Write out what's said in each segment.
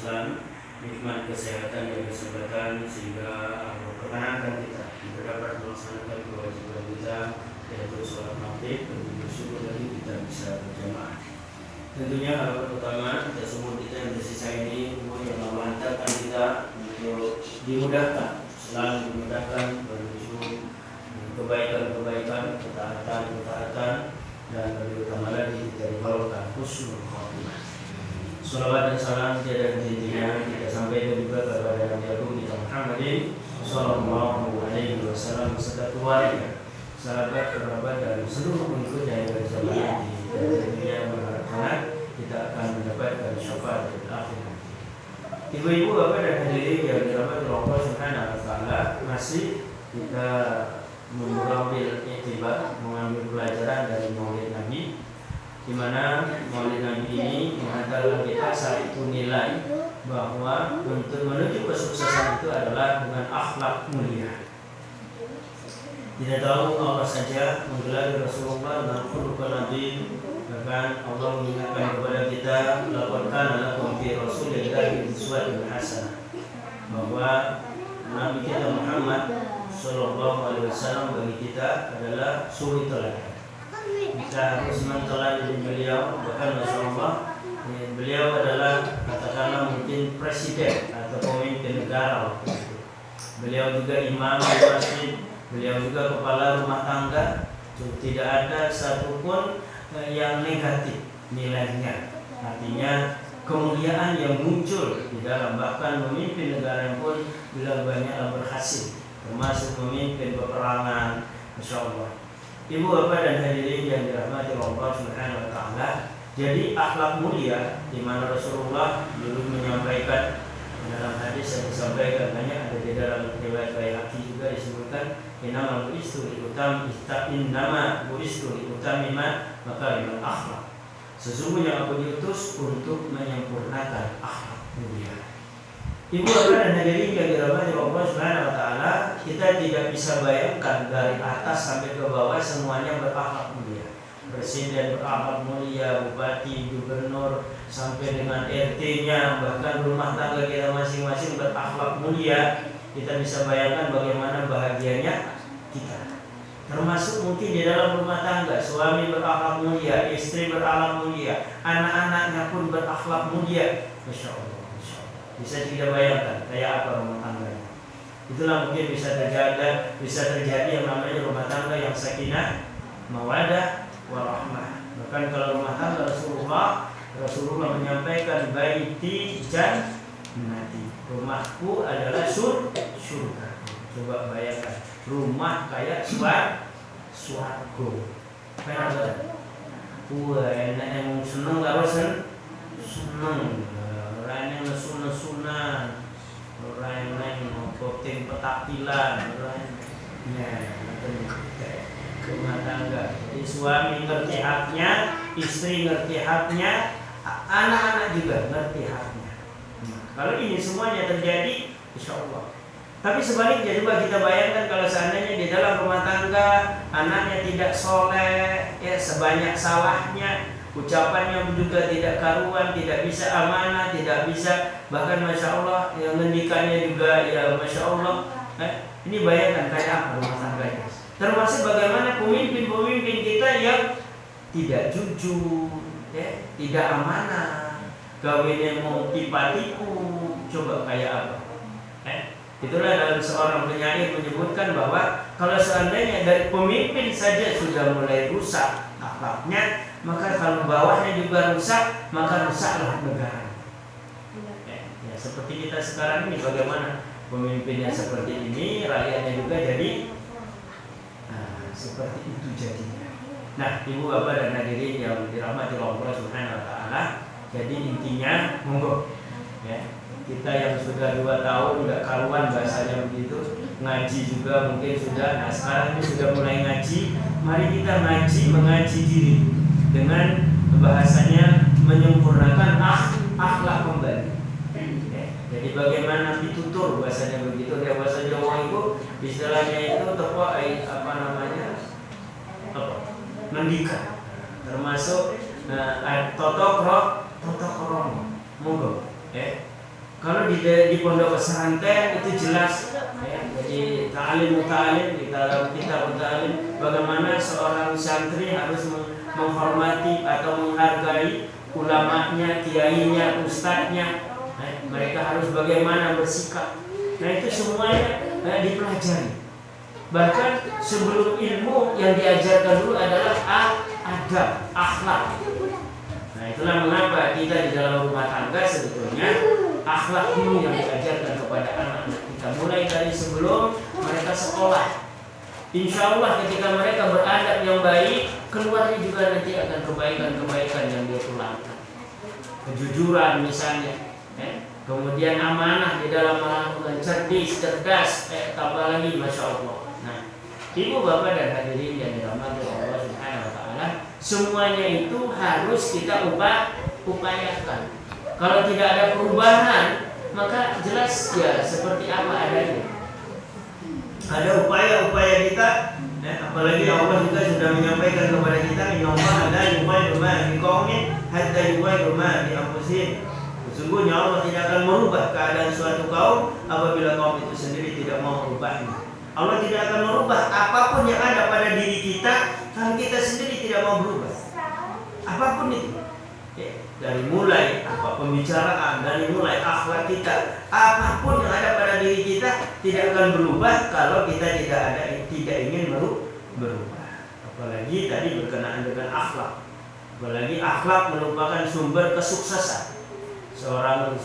Islam, nikmat kesehatan dan kesempatan sehingga perkenankan kita dapat melaksanakan kewajiban kita, yaitu sholat maghrib, dan bersyukur lagi kita bisa berjamaah. Tentunya harapan utama kita semua kita yang tersisa ini yang memantarkan kita untuk dimudahkan, selalu dimudahkan menuju kebaikan-kebaikan, ketaatan-ketaatan, dan lebih utama lagi kita dibawakan husnul khotimah. Salawat dan salam tiada henti-hentinya kita sampaikan juga kepada Nabi Agung kita Muhammadin sallallahu alaihi wasallam beserta keluarga, sahabat, kerabat, dan seluruh pengikutnya yang berjamaah di dunia berharap kita akan mendapatkan syafaat di akhirat. Ibu-ibu, bapak dan hadirin yang dirahmati Allah Subhanahu wa taala, masih kita mengambil iktibar, mengambil pelajaran dari Maulid Nabi, di mana Maulid Nabi ini menghantarkan kita satu nilai bahwa untuk menuju kesuksesan itu adalah dengan akhlak mulia. Tidak tahu Allah saja menggelar Rasulullah dengan khuluqan Nabi, bahkan Allah mengingatkan kepada kita laqad kana lakum fi rasulillahi uswatun hasanah, bahwa Nabi kita Muhammad sallallahu alaihi wasallam bagi kita adalah suri teladan. Kita harus menteladahi beliau, bahkan Rasulullah beliau adalah katakanlah mungkin presiden atau pemimpin negara waktu itu. Beliau juga imam di masjid, beliau juga kepala rumah tangga. Tidak ada satupun yang negatif nilainya. Artinya kemuliaan yang muncul di dalam, bahkan memimpin negara pun bila banyaklah berhasil, termasuk memimpin peperangan. Masya Allah. Ibu bapak dan hadirin yang dirahmati Allah Subhanahu wa taala, jadi akhlak mulia di mana Rasulullah dulu menyampaikan dalam hadis yang disampaikan banyak ada di dalam riwayat Baihaqi juga disebutkan innama bu'istu li utamima makarimal akhlak. Sesungguhnya aku diutus untuk menyempurnakan akhlak mulia. Ibu bapak dan hadirin yang dirahmati Allah Subhanahu wa taala, kita tidak bisa bayangkan dari atas sampai ke bawah semuanya berakhlak mulia. Presiden berakhlak mulia, bupati, gubernur, sampai dengan RT-nya, bahkan rumah tangga kita masing-masing berakhlak mulia. Kita bisa bayangkan bagaimana bahagianya kita. Termasuk mungkin di dalam rumah tangga, suami berakhlak mulia, istri berakhlak mulia, anak-anaknya pun berakhlak mulia. Masya Allah. Bisa kita bayangkan kayak apa rumah tangganya. Itulah mungkin bisa terjadi yang namanya rumah tangga yang sakinah, mawadah, warahmah. Bahkan kalau rumah tangga Rasulullah menyampaikan baiti jannati, rumahku adalah surga. Coba bayangkan rumah kayak swarga. Kenapa? Wah, enak yang seneng karo seneng. Orang yang sunah, orang yang ngopting petaktilan, orang rumah tangga. Jadi suami ngerti haknya, istri ngerti haknya, anak-anak juga ngerti haknya. Kalau ini semuanya terjadi, insya Allah. Tapi sebaliknya coba kita bayangkan kalau seandainya di dalam rumah tangga anaknya tidak soleh, ya sebanyak salahnya, ucapannya juga tidak karuan, tidak bisa amanah, tidak bisa, bahkan Masya Allah yang ngendikannya juga ya Masya Allah. Ini bayangkan kayak apa rumah tangganya. Termasuk bagaimana pemimpin-pemimpin kita yang tidak jujur, ya, tidak amanah, kawinnya mau tipu-tipu, coba kayak apa. Itulah dalam seorang penyair menyebutkan bahwa kalau seandainya dari pemimpin saja sudah mulai rusak akhlaknya, maka kalau bawahnya juga rusak, maka rusaklah negara. Ya, seperti kita sekarang ini, bagaimana pemimpinnya seperti ini, rakyatnya juga jadi seperti itu jadinya. Nah, ibu bapak dan hadirin yang dirahmati Allah Subhanahu wa taala, jadi intinya monggo ya, kita yang sudah 2 tahun nggak karuan bahasanya begitu, ngaji juga mungkin sudah. Nah, sekarang ini sudah mulai ngaji, mari kita mengaji diri dengan bahasanya menyempurnakan akhlak kembali. Jadi bagaimana ditutur bahasanya begitu. Dia bahasa Jawa itu istilahnya itu ngendikan, termasuk totok romo monggo Kalau di pondok pesantren itu jelas ya, jadi ta'lim di dalam kitab ta'lim bagaimana seorang santri harus menghormati atau menghargai ulamanya, kiainya, ustadznya. Mereka harus bagaimana bersikap. Nah itu semuanya dipelajari. Bahkan sebelum ilmu yang diajarkan dulu adalah adab, akhlak. Nah itulah mengapa kita di dalam rumah tangga sebetulnya akhlak dulu yang diajarkan kepada anak-anak kita mulai dari sebelum mereka sekolah. Insya Allah ketika mereka beradab yang baik, keluarnya juga nanti akan kebaikan-kebaikan yang dia tulangkan. Kejujuran misalnya, kemudian amanah di dalam melakukan, cerdas, tambah lagi, masya Allah. Nah, ibu bapak dan hadirin yang dirahmati Allah Subhanahu Wa Taala, semuanya itu harus kita upayakan. Kalau tidak ada perubahan, maka jelas ya seperti apa adanya. Ada upaya-upaya kita, apalagi Allah juga sudah menyampaikan kepada kita, innallaha la yughayyiru ma biqaumin hatta yughayyiru ma bi anfusihim. Sesungguhnya Allah tidak akan merubah keadaan suatu kaum apabila kaum itu sendiri tidak mau merubahnya. Allah tidak akan merubah apapun yang ada pada diri kita kalau kita sendiri tidak mau berubah. Apapun itu. Dari mulai pembicaraan, dari mulai akhlak kita, apapun yang ada pada diri kita tidak akan berubah kalau kita tidak ingin berubah. Apalagi tadi berkenaan dengan akhlak. Apalagi akhlak merupakan sumber kesuksesan. Seorang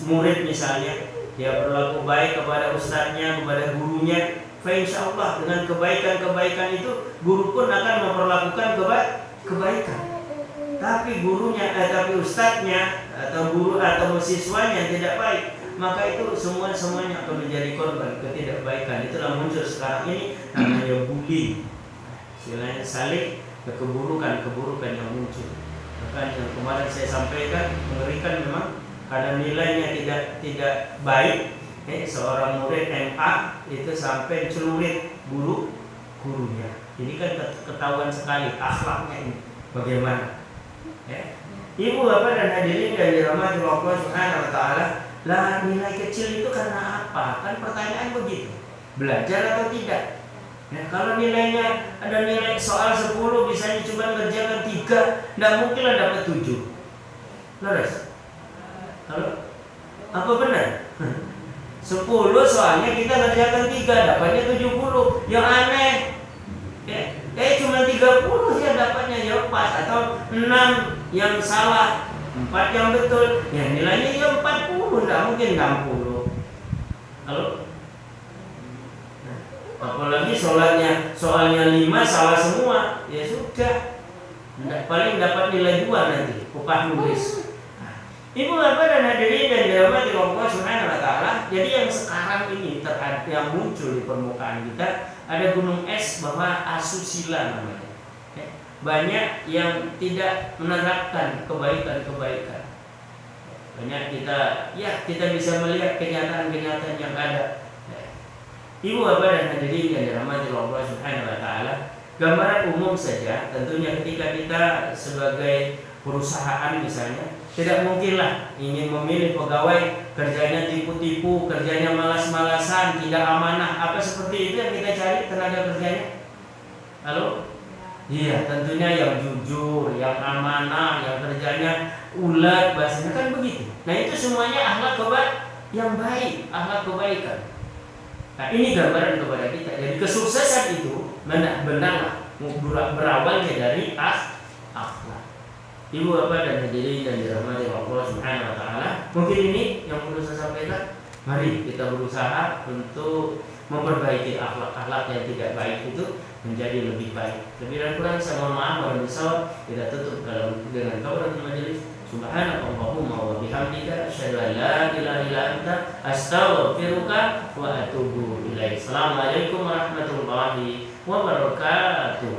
murid misalnya, dia berlaku baik kepada ustadznya, kepada gurunya, insya Allah dengan kebaikan-kebaikan itu guru pun akan memperlakukan kebaikan. Tapi tapi ustadznya atau guru atau siswanya tidak baik, maka itu semuanya akan menjadi korban ketidakbaikan. Itulah muncul sekarang ini namanya bullying. Istilahnya saling keburukan yang muncul. Maka yang kemarin saya sampaikan mengerikan memang karena nilainya tidak baik. Seorang murid MA itu sampai celurit gurunya. Ini kan ketahuan sekali akhlaknya ini bagaimana. Ibu bapak dan hadirin yang dirahmati Allah Subhanahu Wa Taala, lah nilai kecil itu karena apa? Kan pertanyaan begitu. Belajar atau tidak? Kalau nilainya ada nilai soal 10 misalnya cuma ngerjakan 3, tidak mungkin lah dapat 7. Laras? Kalau apa benar? 10 soalnya kita ngerjakan 3, dapatnya 70. Yang aneh. Cuma 30 ya dapatnya ya pas, atau 6 yang salah, 4 yang betul. Ya nilainya ya 40, tidak mungkin 60. Halo? Apalagi soalnya 5 salah semua, ya sudah. Paling dapat nilai 2 nanti, upah nulis. Ibu bapak dan hadirin dan dirahmati Allah Subhanahu Wa Taala, jadi yang sekarang ini yang muncul di permukaan kita ada gunung es bahwa asusila namanya. Banyak yang tidak menerapkan kebaikan. Banyak kita bisa melihat kenyataan-kenyataan yang ada. Ibu bapak dan hadirin yang dirahmati Allah Subhanahu Wa Taala, gambaran umum saja. Tentunya ketika kita sebagai perusahaan misalnya, tidak mungkinlah ingin memilih pegawai kerjanya tipu-tipu, kerjanya malas-malasan, tidak amanah. Apa seperti itu yang kita cari tenaga kerjanya? Halo? Iya, tentunya yang jujur, yang amanah, yang kerjanya ulet, bahasanya kan begitu. Nah itu semuanya akhlak yang baik, akhlak kebaikan. Nah ini gambaran kepada kita. Jadi kesuksesan itu benar-benar berawalnya dari akhlak. Ibu bapak dan hadirin dan dirahmati Allah Subhanahu Wa Taala, mungkin ini yang perlu saya sampaikan. Mari kita berusaha untuk memperbaiki akhlak yang tidak baik itu menjadi lebih baik. Lebih dan kurang saya mohon maaf kalau misal kita tutup dengan kafaratul majelis. Subhanakallahumma wa bihamdika asyhadu an la ilaha illa anta astaghfiruka wa atubu ilaik. Assalamualaikum warahmatullahi wabarakatuh.